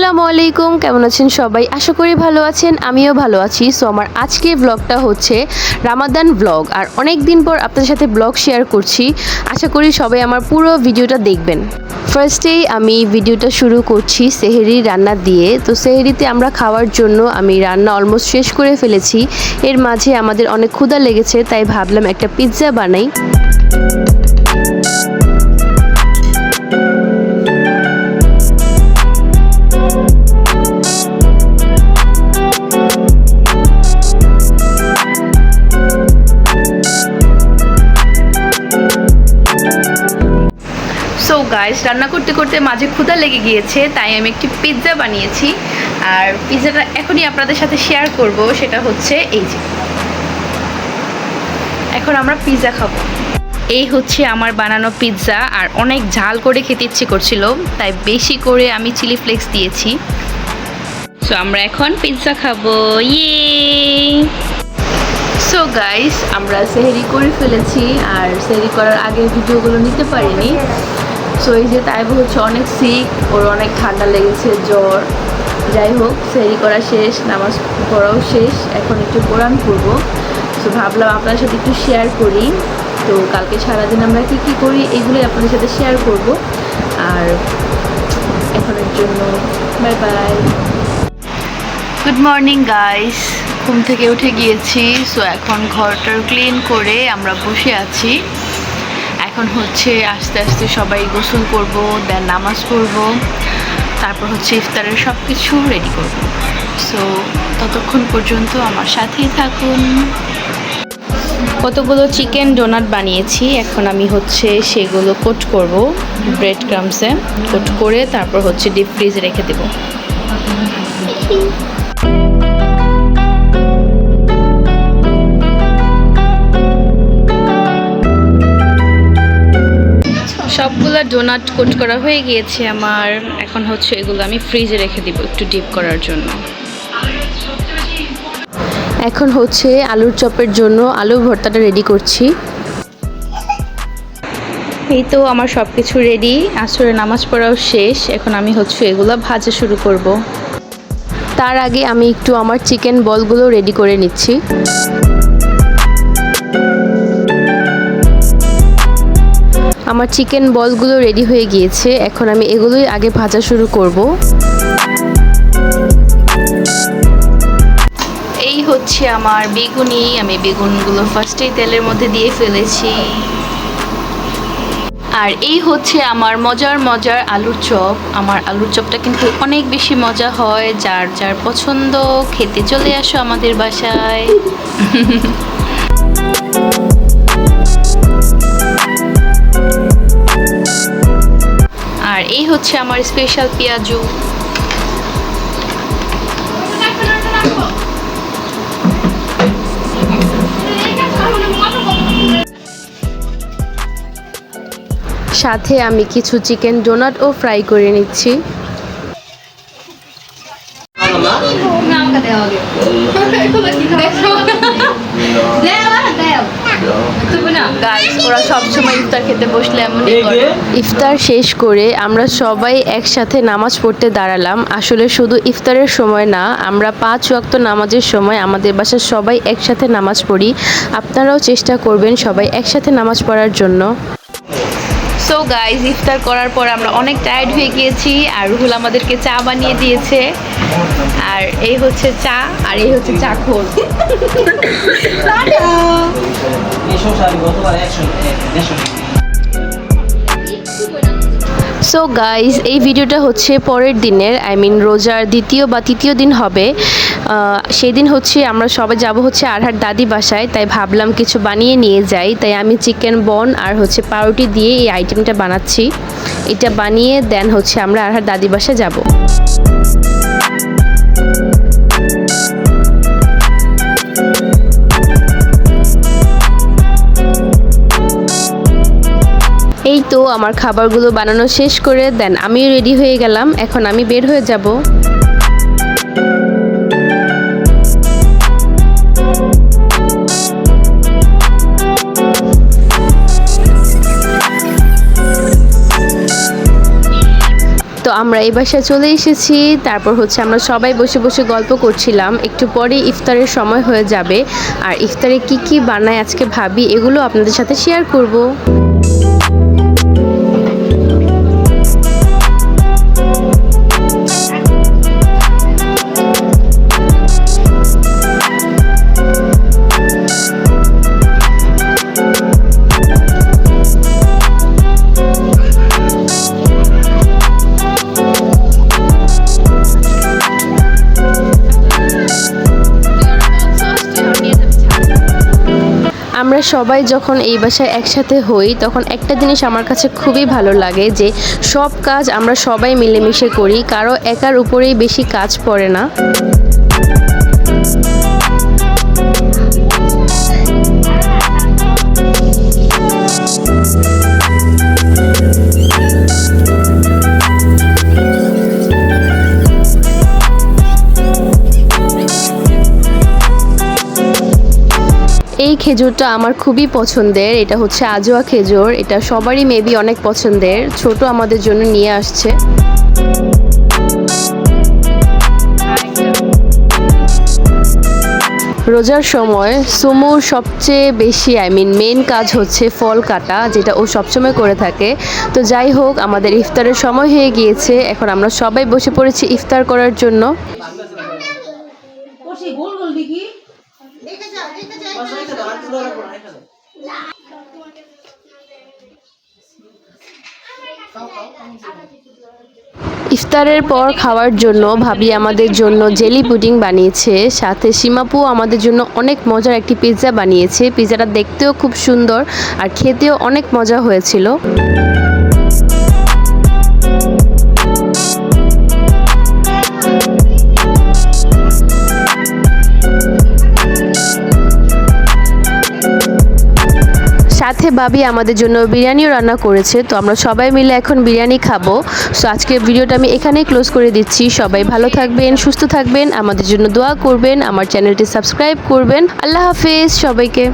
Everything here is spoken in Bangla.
আসসালামু আলাইকুম, কেমন আছেন সবাই? আশা করি ভালো আছেন, আমিও ভালো আছি। সো আমার আজকের ব্লগটা হচ্ছে রামাদান ব্লগ, আর অনেক দিন পর আপনাদের সাথে ব্লগ শেয়ার করছি। আশা করি সবাই আমার পুরো ভিডিওটা দেখবেন। ফার্স্টেই আমি ভিডিওটা শুরু করছি সেহরি রান্না দিয়ে। তো সেহরিতে আমরা খাওয়ার জন্য আমি রান্না অলমোস্ট শেষ করে ফেলেছি। এর মাঝে আমাদের অনেক ক্ষুধা লেগেছে, তাই ভাবলাম একটা পিৎজা বানাই। সো গাইস, রান্না করতে করতে মাঝে ক্ষুধা লেগে গিয়েছে, তাই আমি একটি পিৎজা বানিয়েছি। আর পিৎজাটা এখনই আপনাদের সাথে শেয়ার করব। সেটা হচ্ছে এই যে, এখন আমরা পিৎজা খাবো। এই হচ্ছে আমার বানানো পিৎজা, আর অনেক ঝাল করে খেতে ইচ্ছে করছিল, তাই বেশি করে আমি চিলি ফ্লেক্স দিয়েছি। সো আমরা এখন পিৎজা খাবো, ইয়ে। সো গাইস, আমরা সেহরি করে ফেলেছি, আর সেহরি করার আগের ভিডিওগুলো নিতে পারিনি। সো এই যে তাইবু হচ্ছে অনেক সিক, ওর অনেক ঠান্ডা লেগেছে, জ্বর। যাই হোক, সেহরি করা শেষ, নামাজ পড়াও শেষ, এখন একটু কোরআন পড়বো। সো ভাবলাম আপনাদের সাথে একটু শেয়ার করি। তো কালকে সারাদিন আমরা কী করি এগুলোই আপনাদের সাথে শেয়ার করব। আর এখনের জন্য bye bye. Good morning guys, ঘুম থেকে উঠে গিয়েছি। সো এখন ঘরটার ক্লিন করে আমরা বসে আছি। এখন হচ্ছে আস্তে আস্তে সবাই গোসল করব, দেন নামাজ পড়ব, তারপর হচ্ছে ইফতারের সব কিছু রেডি করব। সো ততক্ষণ পর্যন্ত আমার সাথেই থাকুন। কতগুলো চিকেন ডোনাট বানিয়েছি, এখন আমি হচ্ছে সেগুলো কোট করব ব্রেড ক্রামসে। কোট করে তারপর হচ্ছে ডিপ ফ্রিজে রেখে দেব। সবগুলো ডোনাট কোট করা হয়ে গিয়েছে আমার। এখন হচ্ছে এগুলো আমি ফ্রিজে রেখে দিব একটু ডিপ করার জন্য। এখন হচ্ছে আলুর চপের জন্য আলু ভর্তাটা রেডি করছি। এই তো আমার সব কিছু রেডি, আসরে নামাজ পড়াও শেষ। এখন আমি হচ্ছে এগুলো ভাজা শুরু করব। তার আগে আমি একটু আমার চিকেন বলগুলো রেডি করে নিচ্ছি। আমার চিকেন বলগুলো রেডি হয়ে গিয়েছে, এখন আমি এগুলোই আগে ভাজা শুরু করব। এই হচ্ছে আমার বেগুনি, আমি বেগুনগুলো ফার্স্টেই তেলের মধ্যে দিয়ে ফেলেছি। আর এই হচ্ছে আমার মজার মজার আলুর চপ। আমার আলুর চপটা কিন্তু অনেক বেশি মজা হয়, যার যার পছন্দ খেতে চলে আসো আমাদের বাসায়। আর এই হচ্ছে আমার স্পেশাল পেঁয়াজু। সাথে আমি কিছু চিকেন ডোনাটও ফ্রাই করে নিচ্ছি। ওরা সবসময় ইফতার খেতে বসলে এমনই করে। ইফতার শেষ করে আমরা সবাই একসাথে নামাজ পড়তে দাঁড়ালাম। আসলে শুধু ইফতারের সময় না, আমরা 5 ওয়াক্ত নামাজের সময় আমাদের বাসার সবাই একসাথে নামাজ পড়ি। আপনারাও চেষ্টা করবেন সবাই একসাথে নামাজ পড়ার জন্য। সো গাইজ, ইফতার করার পর আমরা অনেক টায়ার্ড হয়ে গিয়েছি, আর রুহুল আমাদেরকে চা বানিয়ে দিয়েছে। আর এই হচ্ছে চা, আর এই হচ্ছে চা খোল। সো গাইজ, এই ভিডিওটা হচ্ছে পরের দিনের, রোজার দ্বিতীয় বা তৃতীয় দিন হবে। সেই দিন হচ্ছে আমরা সবাই যাব হচ্ছে আরহার দাদি বাসায়, তাই ভাবলাম কিছু বানিয়ে নিয়ে যাই। তাই আমি চিকেন বন আর হচ্ছে পাউরুটি দিয়ে এই আইটেমটা বানাচ্ছি। এটা বানিয়ে দেন হচ্ছে আমরা আরহার দাদি বাসায় যাব। এই তো আমার খাবারগুলো বানানো শেষ করে দেন আমিও রেডি হয়ে গেলাম। এখন আমি বের হয়ে যাব। তো আমরা এই বাসায় চলে এসেছি। তারপর হচ্ছে আমরা সবাই বসে বসে গল্প করছিলাম। একটু পরে ইফতারের সময় হয়ে যাবে, আর ইফতারে কি কি বানায় আজকে ভাবি এগুলো আপনাদের সাথে শেয়ার করব। আমরা সবাই যখন এই বাসায় একসাথে হই তখন একটা জিনিস আমার কাছে খুবই ভালো লাগে, যে সব কাজ আমরা সবাই মিলেমিশে করি, কারো একার উপরেই বেশি কাজ পড়ে না। এই খেজুরটা আমার খুবই পছন্দের। এটা হচ্ছে আজোয়া খেজুর। এটা সবারই মেবি অনেক পছন্দের। ছোট আমাদের জন্য নিয়ে আসছে। রোজার সময় সুমুর সবচেয়ে বেশি মেন কাজ হচ্ছে ফল কাটা, যেটা ও সবসময় করে থাকে। তো যাই হোক, আমাদের ইফতারের সময় হয়ে গিয়েছে। এখন আমরা সবাই বসে পড়েছি ইফতার করার জন্য। ইফতারের পর খাওয়ার জন্য ভাবি আমাদের জন্য জেলি পুডিং বানিয়েছে, সাথে সীমাপু আমাদের জন্য অনেক মজার একটি পিৎজা বানিয়েছে। পিৎজাটা দেখতেও খুব সুন্দর আর খেতেও অনেক মজা হয়েছিল। সাথে ভাবি আমাদের জন্য বিরিয়ানিও রান্না করেছে। তো আমরা সবাই মিলে এখন বিরিয়ানি খাবো। সো আজকের ভিডিওটা আমি এখানেই ক্লোজ করে দিচ্ছি। সবাই ভালো থাকবেন, সুস্থ থাকবেন, আমাদের জন্য দোয়া করবেন, আমার চ্যানেলটি সাবস্ক্রাইব করবেন। আল্লাহ হাফেজ সবাইকে।